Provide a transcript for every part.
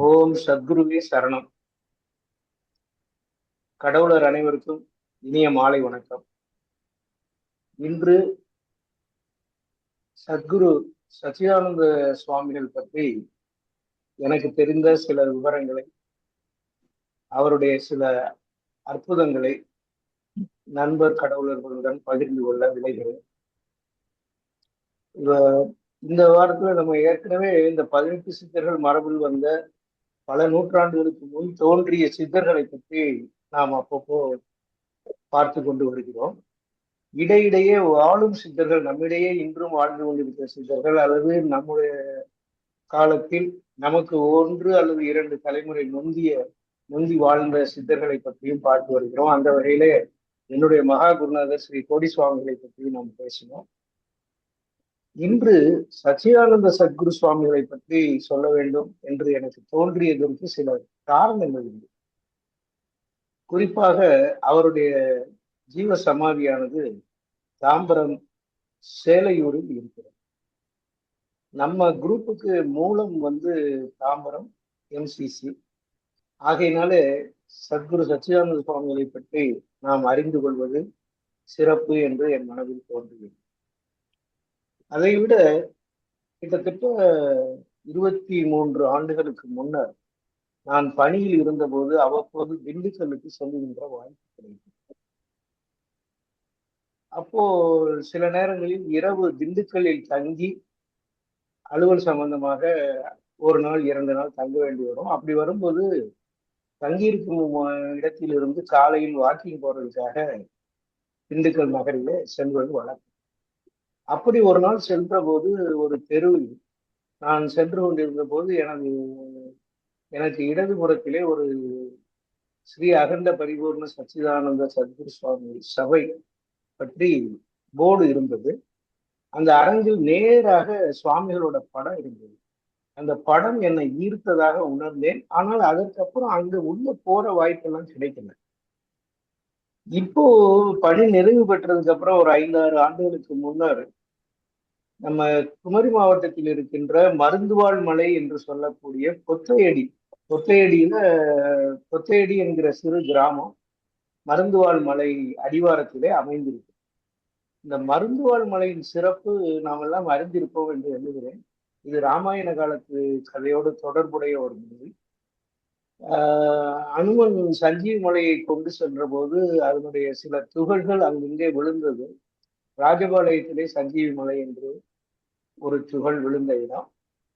ஓம் சத்குருவே சரணம். கடவுளர் அனைவருக்கும் இனிய மாலை வணக்கம். இன்று சத்குரு சச்சிதானந்த சுவாமிகள் பற்றி எனக்கு தெரிந்த சில விவரங்களை, அவருடைய சில அற்புதங்களை நண்பர் கடவுளர்களுடன் பகிர்ந்து கொள்ள விளைகிறேன். இந்த வாரத்துல நம்ம ஏற்கனவே இந்த 18 சித்தர்கள் மரபில் வந்த பல நூற்றாண்டுகளுக்கு முன் தோன்றிய சித்தர்களை பற்றி நாம் அப்பப்போ பார்த்து கொண்டு வருகிறோம். இடையிடையே வாழும் சித்தர்கள், நம்மிடையே இன்றும் வாழ்ந்து கொண்டிருக்கிற சித்தர்கள், அல்லது நம்முடைய காலத்தில் நமக்கு ஒன்று அல்லது இரண்டு தலைமுறை முந்தி வாழ்ந்த சித்தர்களை பற்றியும் பார்த்து வருகிறோம். அந்த வகையிலே என்னுடைய மகா குருநாதர் ஸ்ரீ கோடி சுவாமிகளை பற்றியும் நாம் பேசினோம். இன்று சச்சிதானந்த சத்குரு சுவாமிகளை பற்றி சொல்ல வேண்டும் என்று எனக்கு தோன்றியதற்கு சில காரணங்கள் உண்டு. குறிப்பாக அவருடைய ஜீவ சமாதியானது தாம்பரம் சேலையூரில் இருக்கிறது. நம்ம குரூப்புக்கு மூலம் தாம்பரம் MCC ஆகையினாலே சத்குரு சச்சிதானந்த சுவாமிகளை பற்றி நாம் அறிந்து கொள்வது சிறப்பு என்று என் மனதில் தோன்றுகிறது. அதை விட கிட்டத்தட்ட 23 ஆண்டுகளுக்கு முன்னர் நான் பணியில் இருந்தபோது அவ்வப்போது திண்டுக்கல்லுக்கு செல்லுகின்ற வாய்ப்பு கிடைத்தது. அப்போ சில நேரங்களில் இரவு திண்டுக்கல்லில் தங்கி அலுவல் சம்பந்தமாக ஒரு நாள் 2 நாள் தங்க வேண்டி வரும். அப்படி வரும்போது தங்கியிருக்கும் இடத்திலிருந்து காலையில் வாக்கிங் போறதுக்காக திண்டுக்கல் நகரிலே செல்வது வழக்கம். அப்படி ஒரு நாள் சென்ற போது ஒரு தெருவில் நான் சென்று கொண்டிருந்த போது எனக்கு இடதுபுறத்திலே ஒரு ஸ்ரீ அகண்ட பரிபூர்ண சச்சிதானந்த சத்குரு சுவாமி சபை பற்றி போர்டு இருந்தது. அந்த அரங்கில் நேராக சுவாமிகளோட படம் இருந்தது. அந்த படம் என்னை ஈர்த்ததாக உணர்ந்தேன். ஆனால் அதற்கப்புறம் அங்க உள்ள போற வாய்ப்பெல்லாம் கிடைக்கல. இப்போ பணி நிறைவு பெற்றதுக்கு அப்புறம் ஒரு 5-6 ஆண்டுகளுக்கு முன்னர் நம்ம குமரி மாவட்டத்தில் இருக்கின்ற மருந்துவாழ் மலை என்று சொல்லக்கூடிய கொத்தையடி என்கிற சிறு கிராமம் மருந்துவாழ் மலை அடிவாரத்திலே அமைந்திருக்கு. இந்த மருந்துவாழ் மலையின் சிறப்பு நாம் எல்லாம் அறிந்திருப்போம் என்று எண்ணுகிறேன். இது ராமாயண காலத்து கதையோடு தொடர்புடைய ஒரு மொழி. அனுமன் சஞ்சீவி மலையை கொண்டு சென்ற போது அதனுடைய சில துகள்கள் அங்கிங்கே விழுந்தது. ராஜபாளையத்திலே சஞ்சீவி மலை என்று ஒரு துகள் விழுந்த இடம்.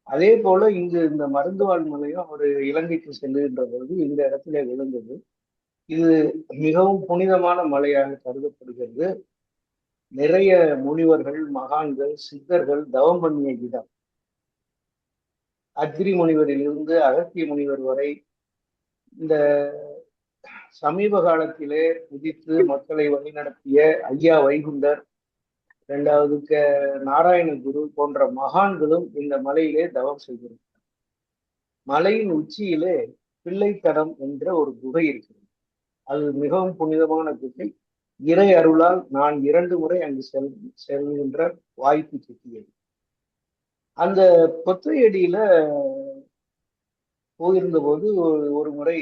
அதே போல இங்கு இந்த மருந்துவாழ் மலையும் ஒரு இலங்கைக்கு செல்லுகின்ற பொழுது இந்த இடத்திலே விழுந்தது. இது மிகவும் புனிதமான மலையாக கருதப்படுகிறது. நிறைய முனிவர்கள், மகான்கள், சித்தர்கள் தவம் பண்ணிய இடம். அக்ரி முனிவரிலிருந்து அகத்திய முனிவர் வரை இந்த சமீப காலத்திலே உதித்து மக்களை வழிநடத்திய ஐயா வைகுண்டர், இரண்டாவது நாராயண குரு போன்ற மகான்களும் இந்த மலையிலே தவம் செய்திருக்கிறார். மலையின் உச்சியிலே பிள்ளைத்தடம் என்ற ஒரு குகை இருக்கிறது. அது மிகவும் புனிதமான குகை. இறை அருளால் நான் 2 முறை அங்கு செல்கின்ற வாய்ப்பு கிட்டியது. அந்த கொத்தையடியில போயிருந்த போது ஒரு முறை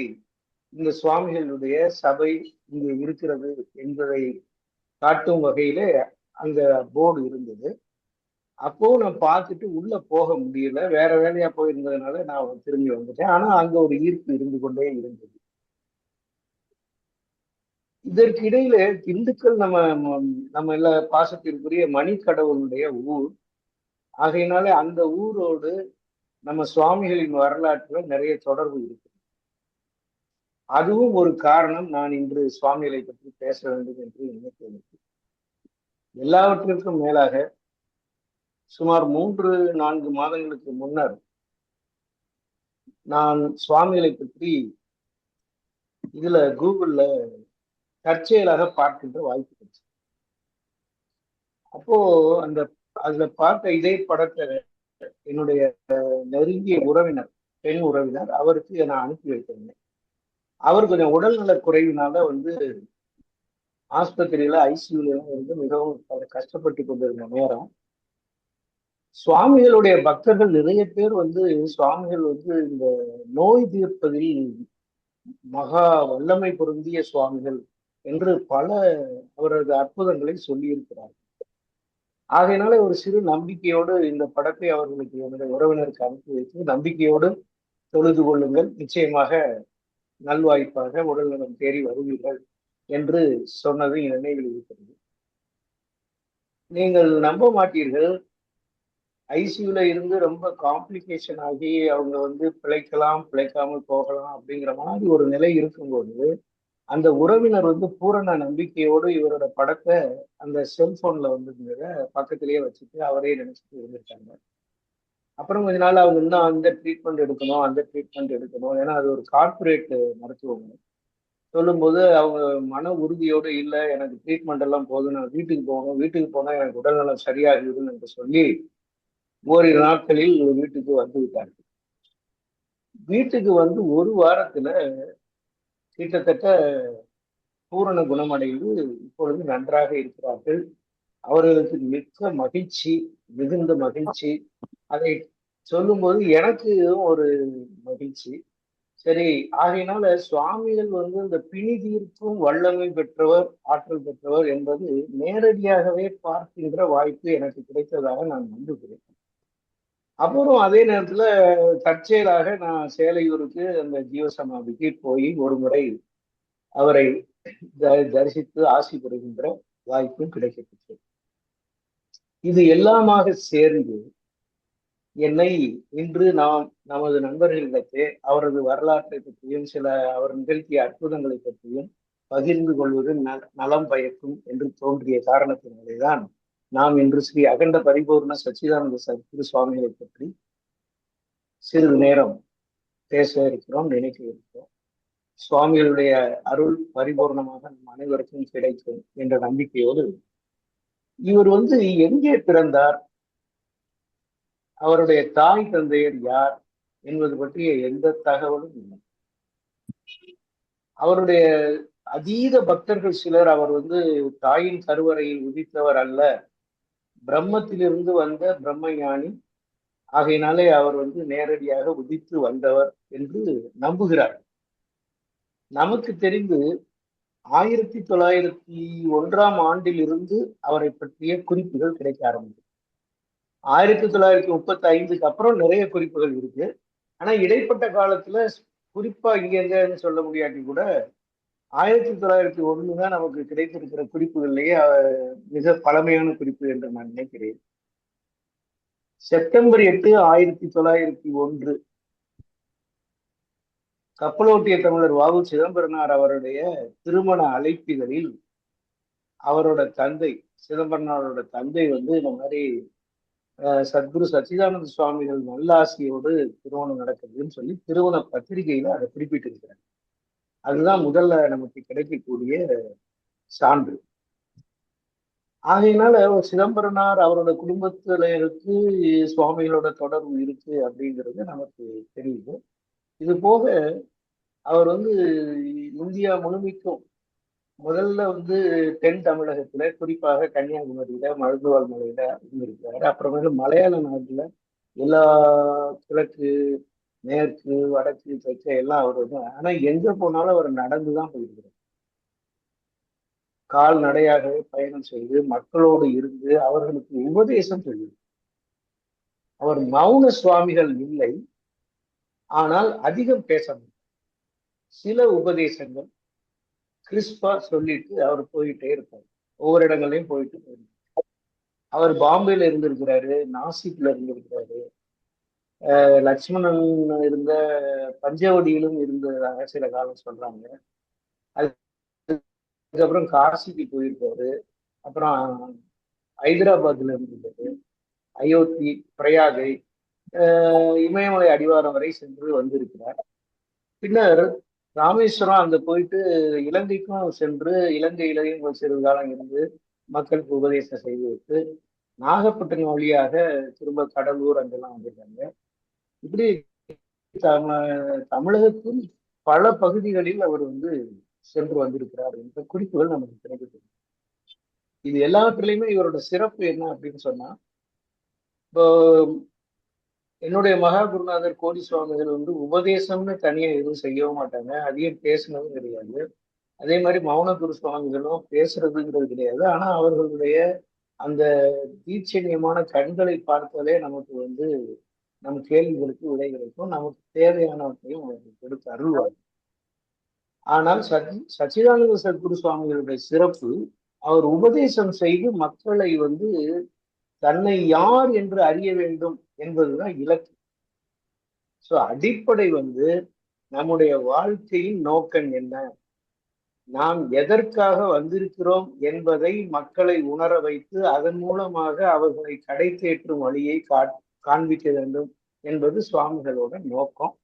இந்த சுவாமிகளுடைய சபை இங்கு இருக்கிறது என்பதை காட்டும் வகையிலே அங்க போர்டு இருந்தது. அப்போ நான் பார்த்துட்டு உள்ள போக முடியல, வேற வேலையா போயிருந்ததுனால நான் திரும்பி வந்துட்டேன். ஆனா அங்க ஒரு ஈர்ப்பு இருந்து கொண்டே இருந்தது. இதற்கு இடையில திண்டுக்கல் நம்ம எல்லா பாசத்திற்குரிய மணிக்கடவுளுடைய ஊர் ஆகையினால அந்த ஊரோடு நம்ம சுவாமிகளின் வரலாற்றுல நிறைய தொடர்பு இருக்கு. அதுவும் ஒரு காரணம் நான் இன்று சுவாமிகளை பற்றி பேச வேண்டும் என்று நினைக்கிறேன். எல்லாவற்றிற்கும் மேலாக சுமார் 3-4 மாதங்களுக்கு முன்னர் நான் சுவாமிகளை பற்றி இதுல கூகுள்ல தற்செயலாக பார்க்கின்ற வாய்ப்பு கிடைச்சு. அப்போ அதுல பார்த்த இதே படத்தை என்னுடைய நெருங்கிய உறவினர், பெண் உறவினர், அவருக்கு நான் அனுப்பி வைத்திருந்தேன். அவர் கொஞ்சம் உடல்நல குறைவினால ஆஸ்பத்திரியில ICUல மிகவும் கஷ்டப்பட்டு கொண்டிருந்த நேரம் சுவாமிகளுடைய பக்தர்கள் நிறைய பேர் வந்து சுவாமிகள் வந்து இந்த நோய் தீர்ப்பதில் மகா வல்லமை பொருந்திய சுவாமிகள் என்று பல அவரது அற்புதங்களை சொல்லியிருக்கிறார். ஆகையினால ஒரு சிறு நம்பிக்கையோடு இந்த படத்தை அவர்களுக்கு என்னுடைய உறவினருக்கு அனுப்பி வைத்து நம்பிக்கையோடு தொழுது கொள்ளுங்கள், நிச்சயமாக நல்வாய்ப்பாக உடல் நலம் தேறி வருவீர்கள் என்று சொன்னது என் நினைவில் இருக்கிறது. நீங்கள் நம்ப மாட்டீர்கள், ஐசியூல இருந்து ரொம்ப காம்ப்ளிகேஷன் ஆகி அவங்க வந்து பிழைக்கலாம் பிழைக்காமல் போகலாம் அப்படிங்கிற மாதிரி ஒரு நிலை இருக்கும்போது அந்த உறவினர் வந்து பூரண நம்பிக்கையோடு இவரோட படத்தை அந்த செல்போன்ல வந்து பக்கத்திலேயே வச்சுட்டு அவரே நினைச்சிட்டு இருந்திருக்காங்க. அப்புறம் கொஞ்ச நாள் அவங்க இன்னும் அந்த ட்ரீட்மெண்ட் எடுக்கணும் அந்த ட்ரீட்மெண்ட் எடுக்கணும், ஏன்னா அது ஒரு கார்பரேட் மருத்துவம். சொல்லும்போது அவங்க மன உறுதியோடு இல்லை, எனக்கு ட்ரீட்மெண்ட் எல்லாம் போதும், நான் வீட்டுக்கு போகணும், வீட்டுக்கு போனா எனக்கு உடல்நலம் சரியாகிவிடும் என்று சொல்லி ஓரிரு நாட்களில் வீட்டுக்கு வந்து விட்டார்கள். வீட்டுக்கு வந்து ஒரு வாரத்துல கிட்டத்தட்ட பூரண குணமடைந்து இப்பொழுது நன்றாக இருக்கிறார்கள். அவர்களுக்கு மிக்க மகிழ்ச்சி, மிகுந்த மகிழ்ச்சி. அதை சொல்லும்போது எனக்கு ஒரு மகிழ்ச்சி. சரி, ஆகையினால சுவாமிகள் வந்து இந்த பிணி தீர்க்கும் வல்லமை பெற்றவர், ஆற்றல் பெற்றவர் என்பது நேரடியாகவே பார்க்கின்ற வாய்ப்பு எனக்கு கிடைத்ததாக நான் நம்புகிறேன். அப்புறம் அதே நேரத்துல தற்செயலாக நான் சேலையூருக்கு அந்த ஜீவசமாதிக்கு போய் ஒரு முறை அவரை தரிசித்து ஆசி பெறுகின்ற வாய்ப்பும் கிடைக்கப்பட்டது. இது எல்லாமாக சேர்ந்து என்னை இன்று நாம் நமது நண்பர்களிடத்தே அவரது வரலாற்றை பற்றியும் சில அவர் நிகழ்த்திய அற்புதங்களை பற்றியும் பகிர்ந்து கொள்வது நலம் பயக்கும் என்று தோன்றிய காரணத்தினாலேதான் நாம் இன்று ஸ்ரீ அகண்ட பரிபூர்ண சச்சிதானந்த சத்குரு சுவாமிகளை பற்றி சிறிது நேரம் பேச இருக்கிறோம், நினைக்க இருக்கிறோம். சுவாமிகளுடைய அருள் பரிபூர்ணமாக நம் அனைவருக்கும் கிடைக்கும் என்ற நம்பிக்கையோடு, இவர் வந்து எங்கே பிறந்தார், அவருடைய தாய் தந்தையர் யார் என்பது பற்றிய எந்த தகவலும் இல்லை. அவருடைய அதீத பக்தர்கள் சிலர் அவர் வந்து தாயின் கருவறையில் உதித்தவர் அல்ல, பிரம்மத்திலிருந்து வந்த பிரம்ம ஞானி, ஆகையினாலே அவர் வந்து நேரடியாக உதித்து வந்தவர் என்று நம்புகிறார். நமக்கு தெரிந்து 1901ஆம் ஆண்டில் இருந்து அவரை பற்றிய குறிப்புகள் கிடைக்க ஆரம்பிக்கும். 1935க்கு அப்புறம் நிறைய குறிப்புகள் இருக்கு. ஆனா இடைப்பட்ட காலத்துல குறிப்பா இங்க எங்கன்னு சொல்ல முடியாட்டி கூட 1901 தான் நமக்கு கிடைத்திருக்கிற குறிப்புகள்லயே மிக பழமையான குறிப்பு என்று நான் நினைக்கிறேன். செப்டம்பர் 8, 1901 கப்பலோட்டிய தமிழர் வாவு சிதம்பரனார் அவருடைய திருமண அழைப்பிதழில் அவரோட தந்தை, சிதம்பரனாரோட தந்தை வந்து இந்த மாதிரி சத்குரு சச்சிதானந்த சுவாமிகள் நல்லாசியோடு திருமணம் நடக்குதுன்னு சொல்லி திருமண பத்திரிகையில அதை குறிப்பிட்டிருக்கிறாங்க. அதுதான் முதல்ல நமக்கு கிடைக்கக்கூடிய சான்று. ஆகையினால சிதம்பரனார் அவரோட குடும்பத்தினருக்கு சுவாமிகளோட தொடர்பு இருக்கு அப்படிங்கிறது நமக்கு தெரியுது. இது போக அவர் வந்து இந்தியா முழுமைக்கும் முதல்ல வந்து தென் தமிழகத்துல, குறிப்பாக கன்னியாகுமரியில மருதுவாள் மலையில இருந்திருக்கிறாரு. அப்புறமேல மலையாள நாட்டுல எல்லா கிழக்கு மேற்கு வடக்கு தெற்கு எல்லாம் அவர் வந்து, ஆனா எங்க போனாலும் அவர் நடந்துதான் போயிருக்கிறார். கால்நடையாகவே பயணம் செய்து மக்களோடு இருந்து அவர்களுக்கு உபதேசம் செய்யும். அவர் மௌன சுவாமிகள் இல்லை, ஆனால் அதிகம் பேச முடியும். சில உபதேசங்கள் கிறிஸ்பா சொல்லிட்டு அவர் போயிட்டே இருப்பார். ஒவ்வொரு இடங்களையும் போயிட்டு போயிருக்காரு. அவர் பாம்பேல இருந்திருக்கிறாரு, நாசிக்ல இருந்திருக்கிறாரு, லட்சுமணன் இருந்த பஞ்சவடியிலும் இருந்ததாக சில காலம் சொல்றாங்க. அதுக்கப்புறம் காசிக்கு போயிருக்காரு, அப்புறம் ஹைதராபாத்ல இருந்திருக்காரு, அயோத்தி, பிரயாகை, இமயமலை அடிவாரம் வரை சென்று வந்திருக்கிறார். பின்னர் ராமேஸ்வரம் அங்க போயிட்டு இலங்கைக்கும் சென்று இலங்கையிலையும் சிறிது காலம் இருந்து மக்களுக்கு உபதேசம் செய்து விட்டு நாகப்பட்டினம் வழியாக திரும்ப கடலூர் அங்கெல்லாம் வந்திருக்காங்க. இப்படி தமிழகத்தின் பல பகுதிகளில் அவர் வந்து சென்று வந்திருக்கிறார் என்ற குறிப்புகள் நமக்கு கிடைக்கிறது. இது எல்லாவற்றிலையுமே இவரோட சிறப்பு என்ன அப்படின்னு சொன்னா, இப்போ என்னுடைய மகா குருநாதர் கோடி சுவாமிகள் வந்து உபதேசம்னு தனியா எதுவும் செய்யவும் மாட்டாங்க, அதையும் பேசினதும் கிடையாது. அதே மாதிரி மௌன குரு சுவாமிகளும் பேசுறதுங்கிறது கிடையாது. ஆனா அவர்களுடைய அந்த தீட்சண்யமான கண்களை பார்த்தாலே நமக்கு வந்து நம் கேள்விகளுக்கு விடை கிடைக்கும், நமக்கு தேவையானவற்றையும் அவர்கள் கொடுத்து அருள்வார். ஆனால் சச்சிதானந்த சத்குரு சுவாமிகளுடைய சிறப்பு, அவர் உபதேசம் செய்து மக்களை வந்து தன்னை யார் என்று அறிய வேண்டும் என்பதுதான் இலக்கு. சோ அடிப்படை வந்து நம்முடைய வாழ்க்கையின் நோக்கம் என்ன, நாம் எதற்காக வந்திருக்கிறோம் என்பதை மக்களை உணர வைத்து அதன் மூலமாக அவர்களை கடை தேற்றும் வழியை காண்பிக்க வேண்டும் என்பது சுவாமிகளோட நோக்கம்.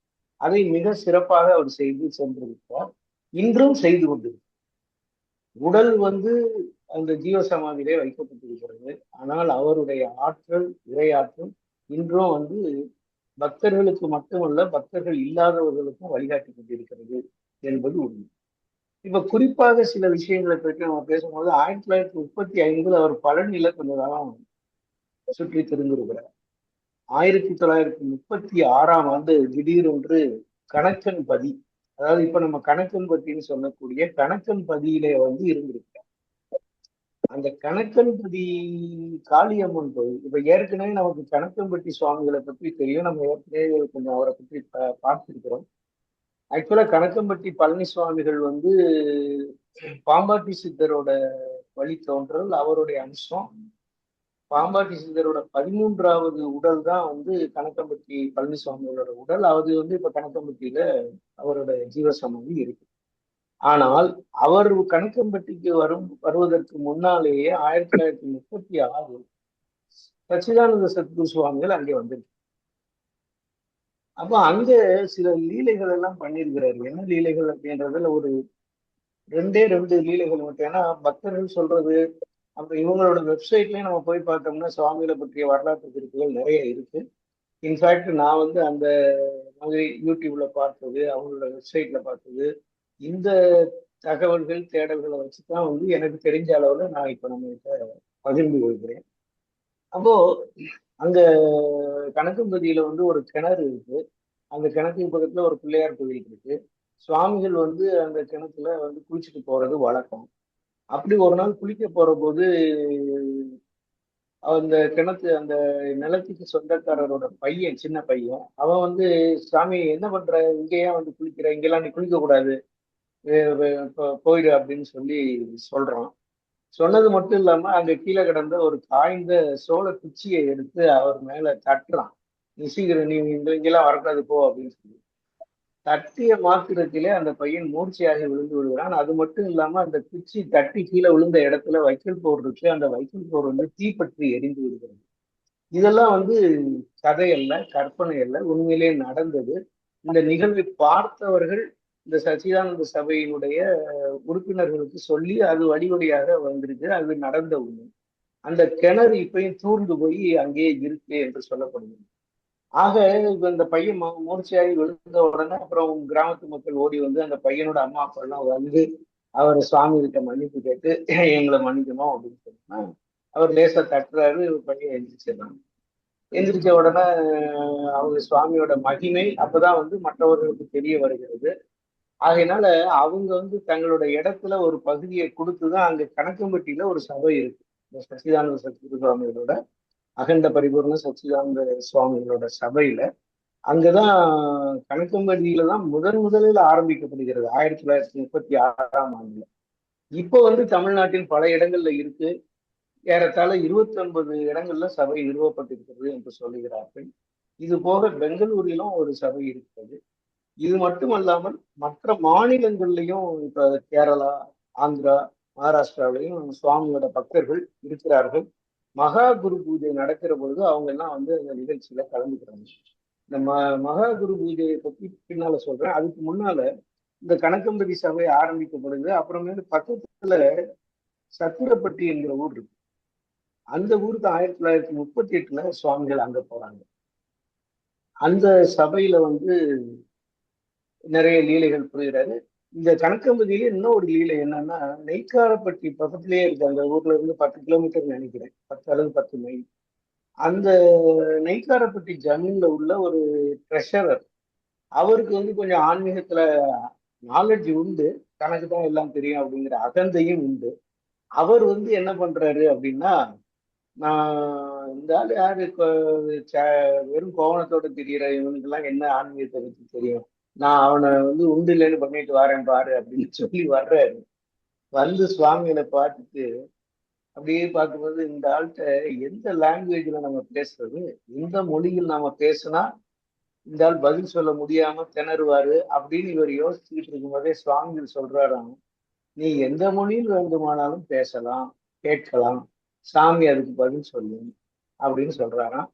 அதை மிக சிறப்பாக அவர் செய்து சென்றிருக்கிறார், இன்றும் செய்து கொண்டிருக்கிறார். உடல் வந்து அந்த ஜீவ சமாதியிலே வைக்கப்பட்டிருக்கிறது. ஆனால் அவருடைய ஆற்றல், இறையாற்றல் இன்றும் வந்து பக்தர்களுக்கு மட்டுமல்ல, பக்தர்கள் இல்லாதவர்களுக்கும் வழிகாட்டி கொண்டிருக்கிறது என்பது உண்மை. இப்ப குறிப்பாக சில விஷயங்களை பற்றி நம்ம பேசும்போது, 1935 அவர் பழனியில கொஞ்ச காலம் சுற்றி திரிந்திருக்கிறார். 1936 திடீரென்று கணக்கன் பதி, அதாவது இப்ப நம்ம கணக்கன் பத்தின்னு சொல்லக்கூடிய கணக்கன் பதியிலே வந்து இருந்திருக்கிறார். அந்த கணக்கன்பதி காளியம்மன் கோயில், இப்ப ஏற்கனவே நமக்கு கணக்கன்பட்டி சுவாமிகளை பற்றி தெரியும், நம்ம ஏற்கனவே கொஞ்சம் அவரை பற்றி பார்த்திருக்கிறோம். ஆக்சுவலா கணக்கம்பட்டி பழனி சுவாமிகள் வந்து பாம்பாட்டி சித்தரோட வழித்தோன்றல், அவருடைய அம்சம். பாம்பாட்டி சித்தரோட 13வது உடல் தான் வந்து கணக்கம்பட்டி பழனிசுவாமிகளோட உடல். அது வந்து இப்ப கணக்கம்பட்டியில அவரோட ஜீவசமாதி இருக்கு. ஆனால் அவர் கணக்கம்பட்டிக்கு வருவதற்கு முன்னாலேயே 1936 சச்சிதானந்த சத்குரு சுவாமிகள் அங்கே வந்திருக்கு. அப்ப அங்க சில லீலைகள் எல்லாம் பண்ணியிருக்கிறாரு. என்ன லீலைகள் அப்படின்றதுல ஒரு ரெண்டு லீலைகள் மட்டும். ஏன்னா பக்தர்கள் சொல்றது, அப்புறம் இவங்களோட வெப்சைட்லயும் நம்ம போய் பார்த்தோம்னா சுவாமிகளை பற்றிய வரலாற்று குறிப்புகள் நிறைய இருக்கு. இன்ஃபேக்ட் நான் வந்து அந்த மாதிரி யூடியூப்ல பார்த்தது, அவங்களோட வெப்சைட்ல பார்த்தது, இந்த தகவல்கள் தேடல்களை வச்சுதான் வந்து எனக்கு தெரிஞ்ச அளவுல நான் இப்ப நம்ம கிட்ட பகிர்ந்து கொள்கிறேன். அப்போ அங்க கணக்கம்பதியில வந்து ஒரு கிணறு இருக்கு. அந்த கிணத்துக்கு பக்கத்துல ஒரு பிள்ளையார் கோவில் இருக்கு. சுவாமிகள் வந்து அந்த கிணத்துல வந்து குளிச்சுட்டு போறது வழக்கம். அப்படி ஒரு நாள் குளிக்க போற போது அந்த கிணத்து அந்த நிலத்துக்கு சொந்தக்காரரோட பையன், சின்ன பையன், அவன் வந்து, சாமி என்ன பண்ற, இங்கேயே வந்து குளிக்கிற, இங்கெல்லாம் நீ குளிக்க கூடாது, போயிடு அப்படின்னு சொல்லி சொல்றான். சொன்னது மட்டும் இல்லாம அங்க கீழே கிடந்த ஒரு காய்ந்த சோள குச்சியை எடுத்து அவர் மேல தட்டுறான். நீ சீக்கிரம், நீ இங்கெல்லாம் வரக்கூடாது போ அப்படின்னு சொல்லி தட்டிய மாத்திரத்திலே அந்த பையன் மூர்ச்சையாகி விழுந்து விடுகிறான். அது மட்டும் இல்லாம அந்த குச்சி தட்டி கீழே விழுந்த இடத்துல வைக்கல் போர் இருக்கு, அந்த வைக்கல் போர் வந்து தீப்பற்றி எரிந்து விடுகிறது. இதெல்லாம் வந்து கதை அல்ல, கற்பனை அல்ல, உண்மையிலே நடந்தது. இந்த நிகழ்வை பார்த்தவர்கள் இந்த சச்சிதானந்த சபையினுடைய உறுப்பினர்களுக்கு சொல்லி அது வழிவழியாக வந்திருக்கு, அது நடந்த உண்மை. அந்த கிணறு இப்பயும் தூர்ந்து போய் அங்கேயே இருக்கு என்று சொல்லப்படுது. ஆக இப்ப இந்த பையன் மூர்ச்சையாகி விழுந்த உடனே அப்புறம் கிராமத்து மக்கள் ஓடி வந்து அந்த பையனோட அம்மா அப்பா எல்லாம் வந்து அவர் சுவாமி கிட்ட மன்னிப்பு கேட்டு எங்களை மன்னிக்கணும் அப்படின்னு சொன்னா அவர் லேசா தட்டுறாரு, பையன் எந்திரிச்சிடறாங்க. எந்திரிச்ச உடனே அவங்க சுவாமியோட மகிமை அப்பதான் வந்து மற்றவர்களுக்கு தெரிய வருகிறது. ஆகையினால அவங்க வந்து தங்களோட இடத்துல ஒரு பகுதியை கொடுத்துதான், அங்க கணக்கம்பட்டியில ஒரு சபை இருக்கு, இந்த சச்சிதானந்த சத்குரு சுவாமிகளோட அகண்ட பரிபூர்ண சச்சிதானந்த சுவாமிகளோட சபையில. அங்கதான் கணக்கம்பட்டியில தான் முதலில் ஆரம்பிக்கப்படுகிறது 1936 இப்போ வந்து தமிழ்நாட்டின் பல இடங்கள்ல இருக்கு. ஏறத்தாழ 29 இடங்கள்ல சபை நிறுவப்பட்டிருக்கிறது என்று சொல்லுகிறார்கள். இது போக பெங்களூரிலும் ஒரு சபை இருக்கிறது. இது மட்டுமல்லாமல் மற்ற மாநிலங்கள்லையும், இப்ப கேரளா, ஆந்திரா, மகாராஷ்டிராவிலையும் சுவாமியோட பக்தர்கள் இருக்கிறார்கள். மகா குரு பூஜை நடக்கிற பொழுது அவங்க எல்லாம் வந்து அந்த நிகழ்ச்சியில கலந்துக்கிறாங்க. இந்த மகா குரு பூஜையை பத்தி பின்னால சொல்றேன். அதுக்கு முன்னால இந்த கணக்கம்பதி சபை ஆரம்பிக்கப்படுது. அப்புறமேல பக்கத்துல சத்திரப்பட்டி என்கிற ஊர் இருக்கு. அந்த ஊருக்கு 1938 சுவாமிகள் அங்க போறாங்க. அந்த சபையில வந்து நிறைய லீலைகள் புரிகிறாரு. இந்த கணக்கம்பதியில இன்னும் ஒரு லீலை என்னன்னா, நெய்க்காரப்பட்டி பக்கத்திலேயே இருக்கு. அந்த ஊர்ல இருந்து 10 கிலோமீட்டர் நினைக்கிறேன், 10 அல்லது 10 மைல். அந்த நெய்க்காரப்பட்டி ஜமீன்ல உள்ள ஒரு ட்ரெஷரர், அவருக்கு வந்து கொஞ்சம் ஆன்மீகத்துல நாலேஜ் உண்டு, தனக்கு தான் எல்லாம் தெரியும் அப்படிங்கிற அகந்தையும் உண்டு. அவர் வந்து என்ன பண்றாரு அப்படின்னா, நான் இந்த ஆள் யாரு வெறும் கோவணத்தோட திரியிற இவனுக்கெல்லாம் என்ன ஆன்மீகத்தை பத்தி தெரியும், நான் அவனை வந்து உண்டு இல்லைன்னு பண்ணிட்டு வரேன் பாரு அப்படின்னு சொல்லி வர்றாரு. வந்து சுவாமிகளை பார்த்துட்டு அப்படியே பார்க்கும்போது இந்த ஆள்கிட்ட எந்த லாங்குவேஜ்ல நம்ம பேசுறது, எந்த மொழியில் நாம பேசினா இந்த ஆள் பதில் சொல்ல முடியாம திணறுவாரு அப்படின்னு இவர் யோசிச்சுக்கிட்டு இருக்கும்போதே சுவாமிகள் சொல்றாராம், நீ எந்த மொழியில் வேண்டுமானாலும் பேசலாம், கேட்கலாம், சாமி அதுக்கு பதில் சொல்லும் அப்படின்னு சொல்றாராம்.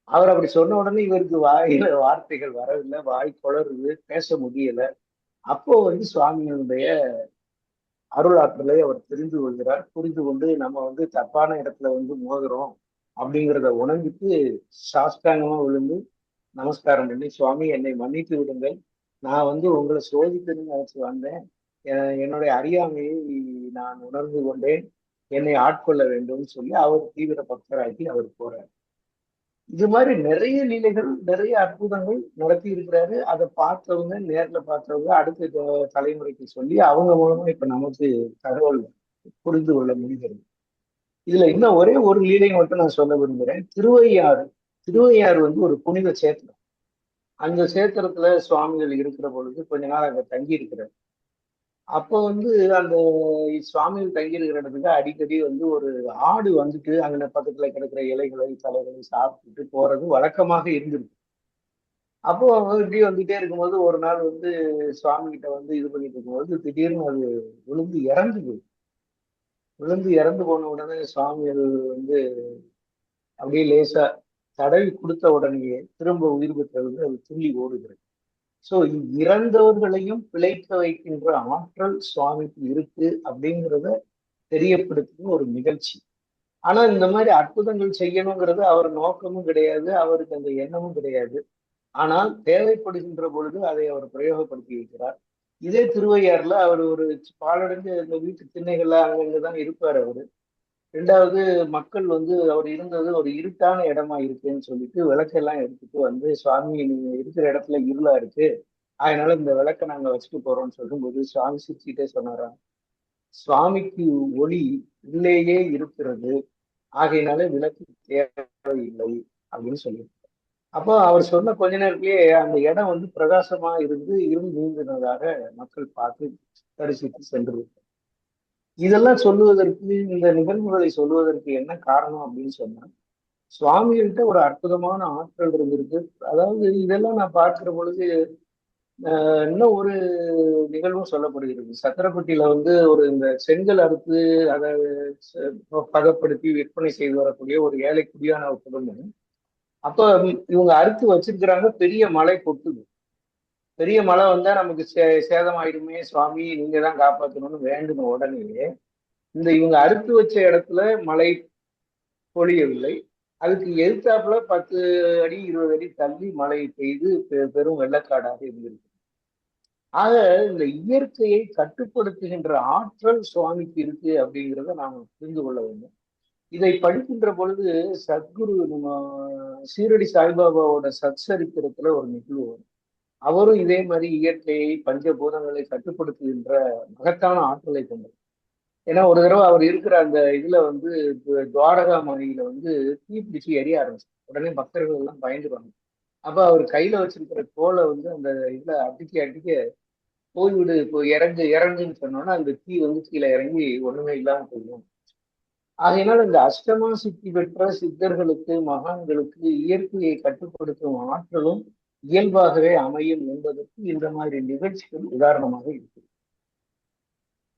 அவர் அப்படி சொன்ன உடனே இவருக்கு வாயில வார்த்தைகள் வரவில்லை, வாய் குளறுது, பேச முடியல. அப்போ வந்து சுவாமிகளுடைய அருளாற்றலை அவர் தெரிந்து கொள்கிறார். புரிந்து கொண்டு நம்ம வந்து தப்பான இடத்துல வந்து மோதுறோம் அப்படிங்கிறத உணர்ந்துட்டு சாஷ்டாங்கமா விழுந்து நமஸ்காரம் பண்ணி, சுவாமி என்னை மன்னித்து விடுங்கள், நான் வந்து உங்களை சோதிக்கணும்னு நினைச்சு வந்தேன், என்னுடைய அறியாமையை நான் உணர்ந்து கொண்டேன், என்னை ஆட்கொள்ள வேண்டும்னு சொல்லி அவர் தீவிர பக்தராகி அவர் போறார். இது மாதிரி நிறைய லீலைகள், நிறைய அற்புதங்கள் நடத்தி இருக்கிறாரு. அதை பார்த்தவங்க, நேர்ல பார்த்தவங்க அடுத்த தலைமுறைக்கு சொல்லி அவங்க மூலமா இப்ப நமக்கு தகவல் புரிந்து கொள்ள முடிகிறது. இதுல இன்னும் ஒரே ஒரு லீலை மட்டும் நான் சொல்ல விரும்புகிறேன். திருவையாறு. திருவையாறு வந்து ஒரு புனித சேத்திரம். அந்த சேத்திரத்துல சுவாமிகள் இருக்கிற பொழுது கொஞ்ச நாள் அங்க தங்கி இருக்கிறார். அப்போ வந்து அந்த சுவாமிகள் தங்கி இருக்கிற இடத்துக்கு அடிக்கடி வந்து ஒரு ஆடு வந்துட்டு அங்க பக்கத்துல கிடக்கிற இலைகளை தலைகளை சாப்பிட்டுட்டு போறது வழக்கமாக இருந்திருக்கு. அப்போ இப்படி வந்துட்டே இருக்கும்போது ஒரு நாள் வந்து சுவாமி கிட்ட வந்து இது பண்ணிட்டு இருக்கும்போது திடீர்னு அது விழுந்து இறந்து போய் விழுந்து இறந்து போன உடனே சுவாமிகள் வந்து அப்படியே லேசா தடவி கொடுத்த உடனேயே திரும்ப உயிர் பெற்றது, அது துள்ளி ஓடுகிறது. சோ இறந்தவர்களையும் பிழைக்க வைக்கின்ற ஆற்றல் சுவாமிக்கு இருக்கு அப்படிங்கிறத தெரியப்படுத்தும் ஒரு நிகழ்ச்சி. ஆனா இந்த மாதிரி அற்புதங்கள் செய்யணுங்கிறது அவர் நோக்கமும் கிடையாது, அவருக்கு அந்த எண்ணமும் கிடையாது. ஆனால் தேவைப்படுகின்ற பொழுது அதை அவர் பிரயோகப்படுத்தி வைக்கிறார். இதே திருவையாறுல அவர் ஒரு பாலடைஞ்ச இந்த வீட்டு திண்ணைகள்ல அங்கங்கதான் இருப்பார் அவரு. ரெண்டாவது, மக்கள் வந்து அவர் இருந்தது ஒரு இருட்டான இடமா இருக்குன்னு சொல்லிட்டு விளக்கெல்லாம் எடுத்துட்டு வந்து, சுவாமி நீங்க இருக்கிற இடத்துல இருளா இருக்கு, அதனால இந்த விளக்கை நாங்க வச்சுட்டு போறோம்னு சொல்லும்போது சுவாமி சிரிச்சுக்கிட்டே சொன்னாராம், சுவாமிக்கு ஒளி உள்ளேயே இருக்கிறது, ஆகையினால விளக்கு தேவையில்லை அப்படின்னு சொல்லி. அப்போ அவர் சொன்ன கொஞ்ச நேரத்திலேயே அந்த இடம் வந்து பிரகாசமா இருந்து இருள் நீங்கினதாக மக்கள் பார்த்து தரிசித்து சென்று. இதெல்லாம் சொல்லுவதற்கு, இந்த நிகழ்வுகளை சொல்லுவதற்கு என்ன காரணம் அப்படின்னு சொன்னா, சுவாமிகள்கிட்ட ஒரு அற்புதமான ஆற்றல் இருந்திருக்கு. அதாவது இதெல்லாம் நான் பார்க்கிற பொழுது இன்னும் ஒரு நிகழ்வும் சொல்லப்படுகிறது. சத்திரப்பட்டியில வந்து ஒரு இந்த செங்கல் அறுத்து அதை பதப்படுத்தி விற்பனை செய்து வரக்கூடிய ஒரு ஏழை குடியான ஒரு குடும்பம். அப்ப இவங்க அறுத்து வச்சிருக்கிறாங்க, பெரிய மழை கொட்டுது. பெரிய மழை வந்தா நமக்கு சேதம் ஆயிடுமே, சுவாமி நீங்க தான் காப்பாற்றணும்னு வேண்டின உடனே இந்த இவங்க அறுத்து வச்ச இடத்துல மழை பொழியவில்லை. அதுக்கு எதிர்த்தாப்புல 10 அடி 20 அடி தள்ளி மழை பெய்து பெரும் வெள்ளக்காடாக இருந்திருக்கு. ஆக இந்த இயற்கையை கட்டுப்படுத்துகின்ற ஆற்றல் சுவாமிக்கு இருக்கு அப்படிங்கிறத நாம் புரிந்து கொள்ள வேண்டும். இதை படிக்கின்ற பொழுது சத்குரு நம்ம சீரடி சாய்பாபாவோட சச்சரித்திரத்துல ஒரு நிகழ்வு வரும். அவரும் இதே மாதிரி இயற்கையை பஞ்சபூதங்களை கட்டுப்படுத்துகின்ற மகத்தான ஆற்றலை கொண்டவர். ஏன்னா ஒரு தடவை அவர் இருக்கிற அந்த இதுல வந்து துவாரகா மலையில வந்து தீப்பிடிச்சு எரிய ஆரம்பிச்சு, உடனே பக்தர்கள் எல்லாம் பயந்துருவாங்க. அப்ப அவர் கையில வச்சிருக்கிற கோலை வந்து அந்த இதுல அடிக்க அடிக்க போய்விடு, இப்போ இறங்கு இறங்குன்னு சொன்னோன்னா அந்த தீ வந்து கீழே இறங்கி ஒண்ணுமே இல்லாம போயிடும். ஆகையினால் இந்த அஷ்டமா சித்தி பெற்ற சித்தர்களுக்கு, மகான்களுக்கு இயற்கையை கட்டுப்படுத்தும் ஆற்றலும் இயல்பாகவே அமையும் என்பதற்கு இந்த மாதிரி நிகழ்ச்சிகள் உதாரணமாக இருக்கு.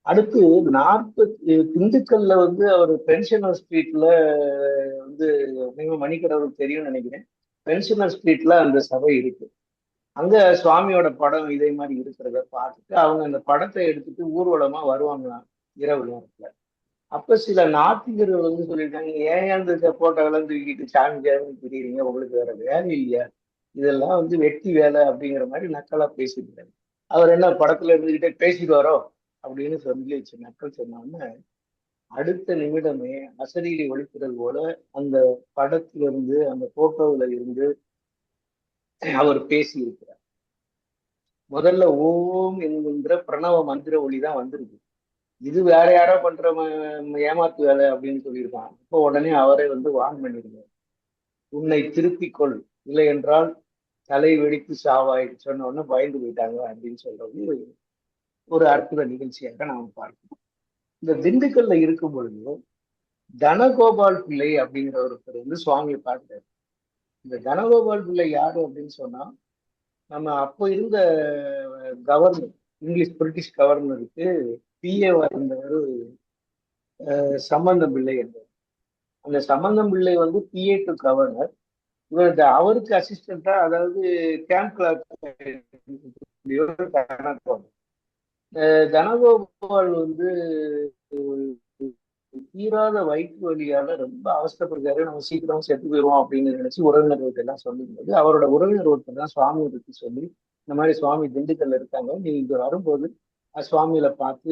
அடுத்து திண்டுக்கல்ல வந்து அவர் பென்ஷனர் ஸ்ட்ரீட்ல வந்து மணிக்கடவுள் தெரியும்னு நினைக்கிறேன். பென்ஷனர் ஸ்ட்ரீட்ல அந்த சபை இருக்கு. அங்க சுவாமியோட படம் இதே மாதிரி இருக்கிறத பார்த்துட்டு அவங்க அந்த படத்தை எடுத்துட்டு ஊர்வலமா வருவாங்களாம் இரவு நேரத்துல. அப்ப சில நாத்திகர்கள் வந்து சொல்லியிருக்காங்க, ஏன் அந்த போட்டோவெல்லாம் தூக்கிட்டு சாமி சாமி தெரியுறீங்க, உங்களுக்கு வேற வேலை இல்லையா, இதெல்லாம் வந்து வெட்டி வேலை அப்படிங்கிற மாதிரி நக்கலா பேசியிருக்காரு. அவர் என்ன படத்துல இருந்துகிட்டே பேசிட்டு வரோம் அப்படின்னு சொல்லி வச்சு நக்கல் சொன்னாங்க. அடுத்த நிமிடமே அசரீரி ஒலிக்கிறது போல அந்த படத்திலிருந்து அந்த போட்டோவில் இருந்து அவர் பேசி இருக்கிறார். முதல்ல ஓம் என்கின்ற பிரணவ மந்திர ஒளி தான் வந்திருக்கு. இது வேற யாரோ பண்ற ஏமாத்து வேலை அப்படின்னு சொல்லியிருக்கான். இப்போ உடனே அவரை வார்ன் பண்ணிருக்காரு. உன்னை திருப்பிக் கொள், இல்லை என்றால் தலை வெடித்து சாவாய் சொன்ன உடனே பயந்து போயிட்டாங்க அப்படின்னு சொல்றது ஒரு அற்புத நிகழ்ச்சியாக நாம் பார்க்கணும். இந்த திண்டுக்கல்ல இருக்கும் பொழுது தனகோபால் பிள்ளை அப்படிங்கிற ஒருத்தர் சுவாமியை பார்க்கிறார். இந்த தனகோபால் பிள்ளை யாரு அப்படின்னு சொன்னா, நம்ம அப்போ இருந்த கவர்னர், இங்கிலீஷ் பிரிட்டிஷ் கவர்னருக்கு பிஏவா இருந்தவர் சம்பந்தம் பிள்ளை என்றார். அந்த சம்பந்தம் பிள்ளை பிஏ டு கவர்னர். இவர் அவருக்கு அசிஸ்டண்டா, அதாவது கேம்ப் கிளார்க் தனகோபால் தீராத வயிற்று வலியால ரொம்ப அவஸ்தப்படுறாரு. நம்ம சீக்கிரம் செத்து போயிடுவோம் அப்படின்னு நினைச்சு உறவினர்களுக்கு எல்லாம் சொல்லும்போது அவரோட உறவினர் ஒருத்தர் தான் சுவாமியை பற்றி சொல்லி, இந்த மாதிரி சுவாமி திண்டுக்கல்ல இருக்காங்க, நீ இங்க வரும்போது சுவாமியில பார்த்து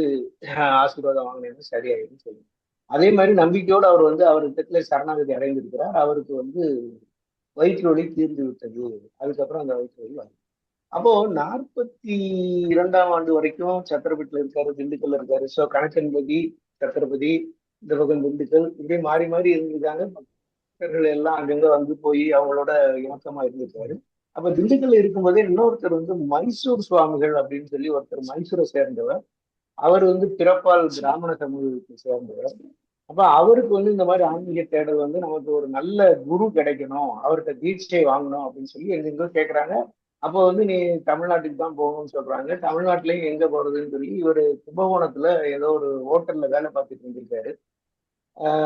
ஆசீர்வாதம் வாங்கினேன்னு சரியாயிடும் சொல்லி, அதே மாதிரி நம்பிக்கையோடு அவர் அவர் இடத்துல சரணாகதி அடைந்திருக்கிறார். அவருக்கு வயிற்று வலி தீர்ந்து விட்டது. அதுக்கப்புறம் அந்த வயிற்று வலி வரும். அப்போ 42ஆம் ஆண்டு வரைக்கும் சத்திரப்பட்டில இருக்காரு, திண்டுக்கல்ல இருக்காரு. ஸோ கணக்கன்பதி, சத்திரபதி, இந்த பக்கம் திண்டுக்கல், இப்படி மாறி மாறி இருந்திருக்காங்க. பக்தர்கள் எல்லாம் அங்கங்க போய் அவங்களோட இணக்கமா இருந்திருக்காரு. அப்ப திண்டுக்கல்ல இருக்கும்போதே இன்னொருத்தர் மைசூர் சுவாமிகள் அப்படின்னு சொல்லி ஒருத்தர் மைசூரை சேர்ந்தவர். அவர் பிறப்பால் பிராமண சமூகத்தை சேர்ந்தவர். அப்ப அவருக்கு இந்த மாதிரி ஆன்மீக தேடல் நமக்கு ஒரு நல்ல குரு கிடைக்கணும், அவர்கிட்ட தீட்சை வாங்கணும் அப்படின்னு சொல்லி எங்கெங்கோ கேட்கறாங்க. அப்போ நீ தமிழ்நாட்டுக்கு தான் போகணும்னு சொல்றாங்க. தமிழ்நாட்டிலையும் எங்க போறதுன்னு சொல்லி இவர் கும்பகோணத்துல ஏதோ ஒரு ஹோட்டல்ல வேலை பார்த்துட்டு இருந்திருக்காரு.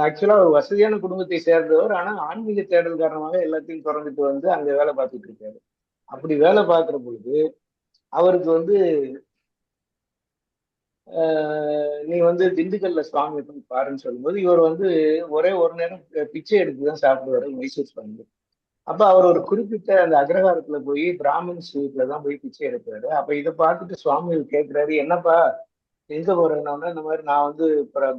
ஆக்சுவலா ஒரு வசதியான குடும்பத்தை சேர்ந்தவர். ஆனா ஆன்மீக தேடல் காரணமாக எல்லாத்தையும் திறந்துட்டு அங்க வேலை பார்த்துட்டு இருக்காரு. அப்படி வேலை பார்க்கிற பொழுது அவருக்கு நீ திண்டுக்கல்ல சுவாமி போய் பாருன்னு சொல்லும்போது இவர் ஒரே ஒரு நேரம் பிச்சை எடுத்துதான் சாப்பிடுவாரு மைசூர் சுவாமி. அப்ப அவர் ஒரு குறிப்பிட்ட அந்த அக்ரஹாரத்துல போய் பிராமின்ஸ் வீட்டுல தான் போய் பிச்சை எடுக்கிறாரு. அப்ப இதை பார்த்துட்டு சுவாமி கேட்கிறாரு, என்னப்பா எங்க போறேன்னா, இந்த மாதிரி நான்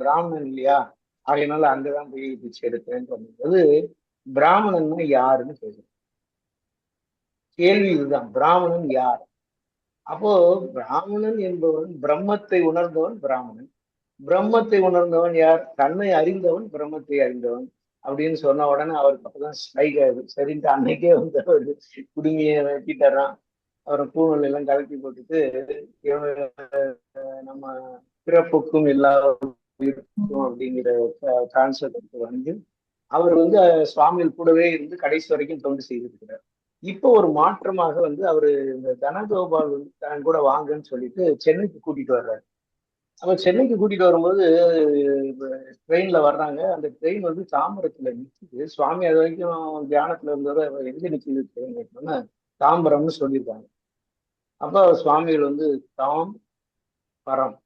பிராமணன் இல்லையா, அதனால அங்கதான் போய் பிச்சை எடுக்கிறேன்னு சொல்லும்போது, பிராமணன்னா யாருன்னு கேட்குறேன். கேள்வி இதுதான், பிராமணன் யார்? அப்போ பிராமணன் என்பவன் பிரம்மத்தை உணர்ந்தவன் பிராமணன். பிரம்மத்தை உணர்ந்தவன் யார்? தன்னை அறிந்தவன், பிரம்மத்தை அறிந்தவன் அப்படின்னு சொன்ன உடனே அவருக்கு அப்பதான் ஸ்ட்ரைக் ஆகுது. சரின்ட்டு அன்னைக்கே அவர் குடுமையை வெட்டிட்டாரான். அவரை பூநூல் எல்லாம் கலக்கி போட்டுட்டு நம்ம பிறப்புக்கும் எல்லா இருக்கும் அப்படிங்கிற கான்செப்ட் அவர் சுவாமிகள் கூடவே இருந்து கடைசி வரைக்கும் தொண்டு செய்திருக்கிறார். இப்போ ஒரு மாற்றமாக அவரு இந்த தனகோபால் தன் கூட வாங்கன்னு சொல்லிட்டு சென்னைக்கு கூட்டிட்டு வர்றாரு. அப்ப சென்னைக்கு கூட்டிட்டு வரும்போது ட்ரெயின்ல வர்றாங்க. அந்த ட்ரெயின் தாம்பரத்துல நிற்குது. சுவாமி அது வரைக்கும் தியானத்துல இருந்தவர் எங்க நிற்குது ட்ரெயின் கேட்டோம்னா தாம்பரம்னு சொல்லியிருக்காங்க. அப்ப சுவாமிகள் தாம் பரம்,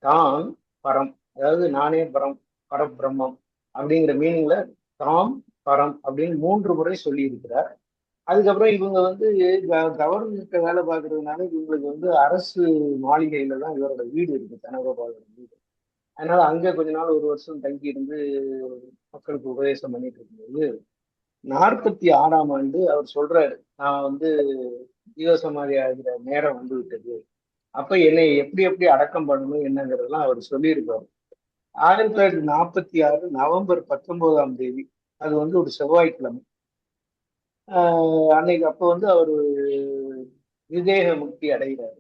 தான் பரம், அதாவது நானே பரம், பரபிரம்மம் அப்படிங்கிற மீனிங்ல தாம் பரம் அப்படின்னு 3 முறை சொல்லி இருக்கிறார். அதுக்கப்புறம் இவங்க கவர்மெண்ட் வேலை பார்க்கறதுனால இவங்களுக்கு அரசு மாளிகையில தான் இவரோட வீடு இருக்கு, தனகோபாலோட வீடு. அதனால அங்க கொஞ்ச நாள் 1 வருஷம் தங்கி இருந்து மக்களுக்கு உபதேசம் பண்ணிட்டு இருக்கும்போது 46ஆம் ஆண்டு அவர் சொல்றாரு, நான் ஜீவசமாதி ஆகிற நேரம் விட்டது. அப்ப என்னை எப்படி எப்படி அடக்கம் பண்ணணும் என்னங்கிறதெல்லாம் அவர் சொல்லியிருப்பாரு. 1946 நவம்பர் 19ஆம் தேதி, அது ஒரு செவ்வாய்க்கிழமை. அன்னைக்கு அப்போ அவர் விதேக முக்தி அடைகிறாரு.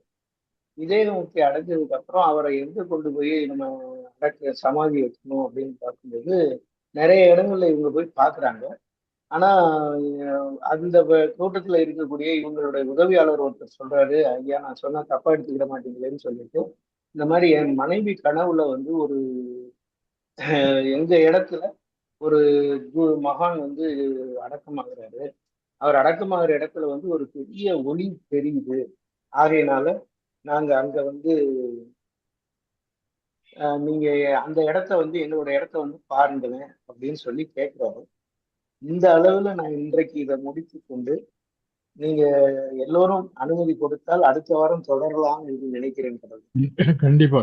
விதேக முக்தி அடைஞ்சதுக்கு அப்புறம் அவரை எங்க கொண்டு போய் நம்ம சமாதி வைக்கணும் அப்படின்னு பார்க்கும்போது நிறைய இடங்கள்ல இவங்க போய் பாக்குறாங்க. ஆனா அந்த கூட்டத்துல இருக்கக்கூடிய இவங்களுடைய உதவியாளர் ஒருத்தர் சொல்றாரு, ஐயா நான் சொன்னா தப்பா எடுத்துக்கிட மாட்டீங்களேன்னு சொல்லிட்டு, இந்த மாதிரி என் மனைவி கனவுல ஒரு எங்க இடத்துல ஒரு மகான் அடக்கமாகிறாரு. அவர் அடக்கமாகிற இடத்துல ஒரு பெரிய ஒளி தெரியுது. ஆகையினால நாங்க அங்க நீங்க அந்த இடத்த என்னோட இடத்த பாருங்களேன் அப்படின்னு சொல்லி கேட்கிறாரு. இந்த அளவுல நான் இன்றைக்கு இதை முடித்து கொண்டு, நீங்க எல்லோரும் அனுமதி கொடுத்தால் அடுத்த வாரம் தொடரலாம் என்று நினைக்கிறேன். கண்டிப்பா.